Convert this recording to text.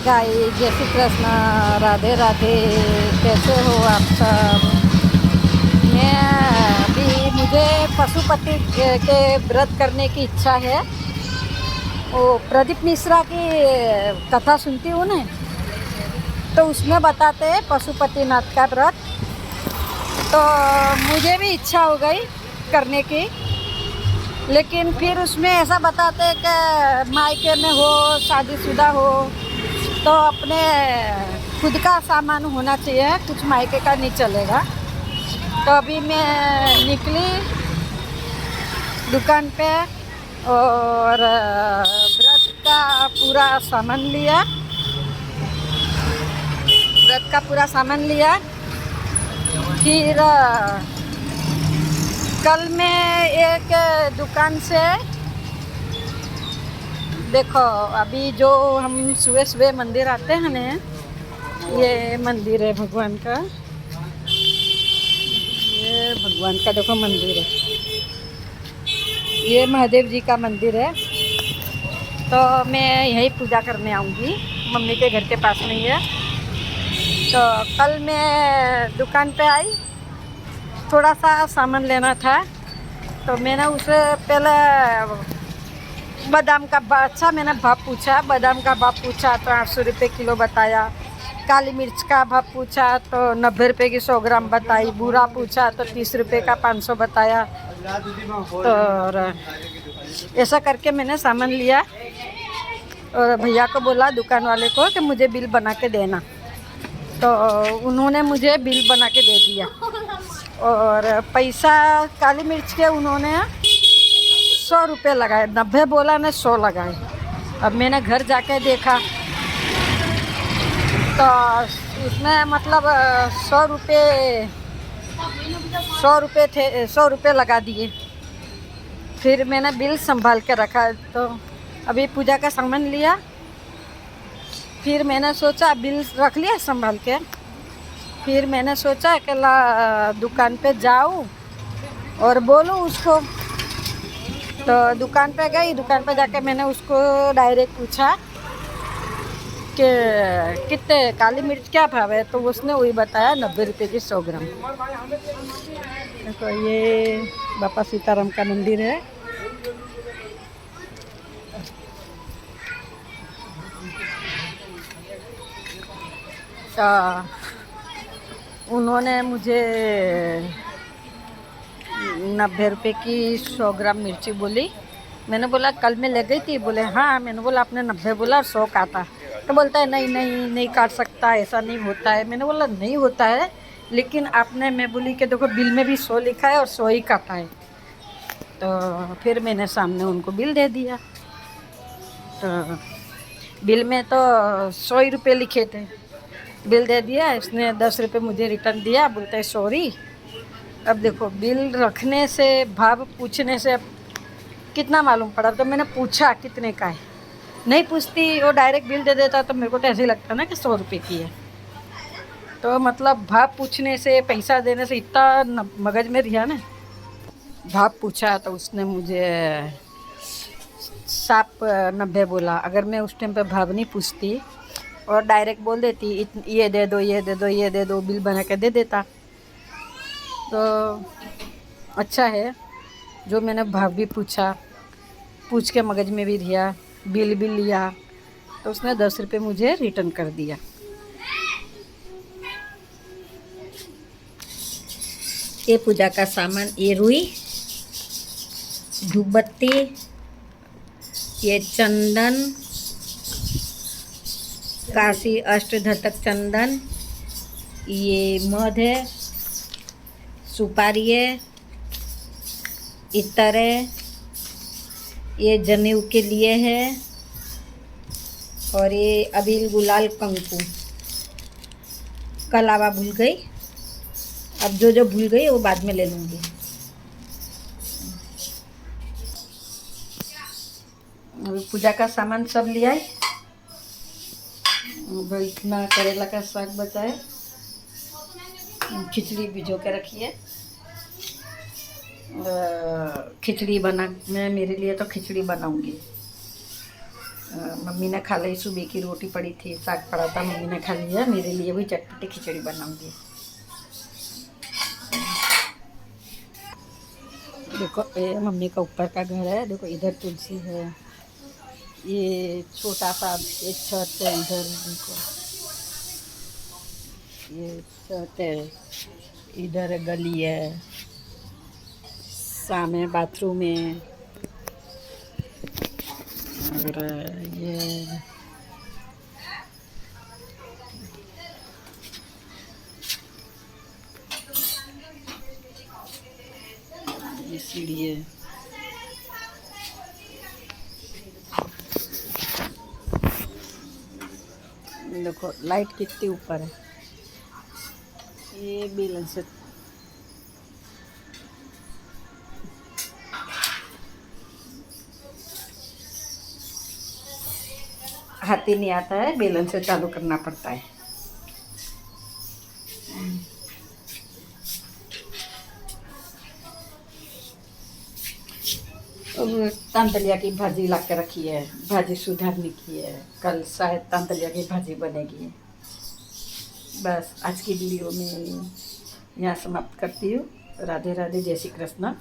Guys, जय श्री कृष्ण, राधे राधे। कैसे हो आप सब? मैं अभी मुझे पशुपति के व्रत करने की इच्छा है। वो प्रदीप मिश्रा की कथा सुनती हूँ ना, तो उसमें बताते हैं पशुपतिनाथ का व्रत। तो मुझे भी इच्छा हो गई करने की, लेकिन फिर उसमें ऐसा बताते हैं कि मायके में हो, शादीशुदा हो तो अपने खुद का सामान होना चाहिए, कुछ मायके का नहीं चलेगा। तो अभी मैं निकली दुकान पे और व्रत का पूरा सामान लिया। फिर कल मैं एक दुकान से, देखो अभी जो हम सुबह सुबह मंदिर आते हैं ना, ये मंदिर है भगवान का। ये भगवान का देखो मंदिर है, ये महादेव जी का मंदिर है। तो मैं यहीं पूजा करने आऊँगी, मम्मी के घर के पास में ही है। तो कल मैं दुकान पे आई, थोड़ा सा सामान लेना था। तो मैंने उसे पहले बादाम का अच्छा मैंने भाव पूछा, बादाम का भाव पूछा तो 800 रुपये किलो बताया। काली मिर्च का भाव पूछा तो 90 रुपये की 100 ग्राम बताई। बूरा पूछा तो 30 रुपये का 500 बताया। तो ऐसा करके मैंने सामान लिया और भैया को बोला, दुकान वाले को, कि मुझे बिल बना के देना। तो उन्होंने मुझे बिल बना के दे दिया और पैसा काली मिर्च के उन्होंने 100 रुपये लगाए। 90 बोला ने 100 लगाए। अब मैंने घर जाके देखा तो उसमें मतलब 100 रुपये थे, 100 रुपये लगा दिए। फिर मैंने बिल संभाल के रखा। तो अभी पूजा का सामान लिया, फिर मैंने सोचा बिल रख लिया संभाल के। फिर मैंने सोचा कि दुकान पे जाऊँ और बोलूँ उसको। तो दुकान पे गई, दुकान पे जाके मैंने उसको डायरेक्ट पूछा कि कितने काली मिर्च क्या भाव है। तो उसने वही बताया 90 रुपये की 100 ग्राम। देखो ये बापा सीताराम का मंदिर है। उन्होंने मुझे 90 रुपये की 100 ग्राम मिर्ची बोली। मैंने बोला कल मैं ले गई थी। बोले हाँ। मैंने बोला आपने 90 बोला और 100 काटा। तो बोलता है नहीं नहीं नहीं काट सकता, ऐसा नहीं होता है। मैंने बोला नहीं होता है, लेकिन आपने, मैं बोली कि देखो बिल में भी 100 लिखा है और 100 ही काटा है। तो फिर मैंने सामने उनको बिल दे दिया। तो बिल में तो 100 ही रुपये लिखे थे। बिल दे दिया, इसने 10 रुपये मुझे रिटर्न दिया। बोलते है सॉरी। अब देखो बिल रखने से, भाव पूछने से कितना मालूम पड़ा। तो मैंने पूछा कितने का है। नहीं पूछती, वो डायरेक्ट बिल दे देता तो मेरे को तो ऐसे ही लगता ना कि 100 रुपये की है। तो मतलब भाव पूछने से, पैसा देने से इतना मगज में रिया ना। भाव पूछा तो उसने मुझे साफ 90 बोला। अगर मैं उस टाइम पे भाव नहीं पूछती और डायरेक्ट बोल देती ये दे दो, ये दे दो, ये दे दो, बिल बना के दे देता। तो अच्छा है जो मैंने भाव भी पूछ के मगज में भी दिया, बिल भी लिया। तो उसने 10 रुपये मुझे रिटर्न कर दिया। ये पूजा का सामान, ये रुई, धूप बत्ती, ये चंदन, काशी अष्टधतक चंदन, ये मध है, सुपारी है, इत्र है, ये जनेऊ के लिए है, और ये अबील गुलाल कंकु। कल आवा भूल गई, अब जो भूल गई वो बाद में ले लूँगी। अभी पूजा का सामान सब लिया है। भाई इतना करेला का साग बचा है। खिचड़ी भिजो के रखी है। खिचड़ी मैं मेरे लिए तो खिचड़ी बनाऊंगी। मम्मी ने खा ली, सुबह की रोटी पड़ी थी, साग पड़ा था, मम्मी ने खा लिया। मेरे लिए भी चटपटी खिचड़ी बनाऊंगी। देखो ये मम्मी का ऊपर का घर है, देखो इधर तुलसी है, ये छोटा सा एक छत है इधर, देखो ये छत है, इधर गली है, सामने बाथरूम है, और ये सीढ़ी है। देखो लाइट कितनी ऊपर है, ये बेलन से हाथी नहीं आता है, बेलन से चालू करना पड़ता है। अब तांतलिया की भाजी ला के रखी है, भाजी सुधारने की है, कल शायद तांतलिया की भाजी बनेगी। बस आज की वीडियो में यहाँ समाप्त करती हूँ। राधे राधे, जय श्री कृष्ण।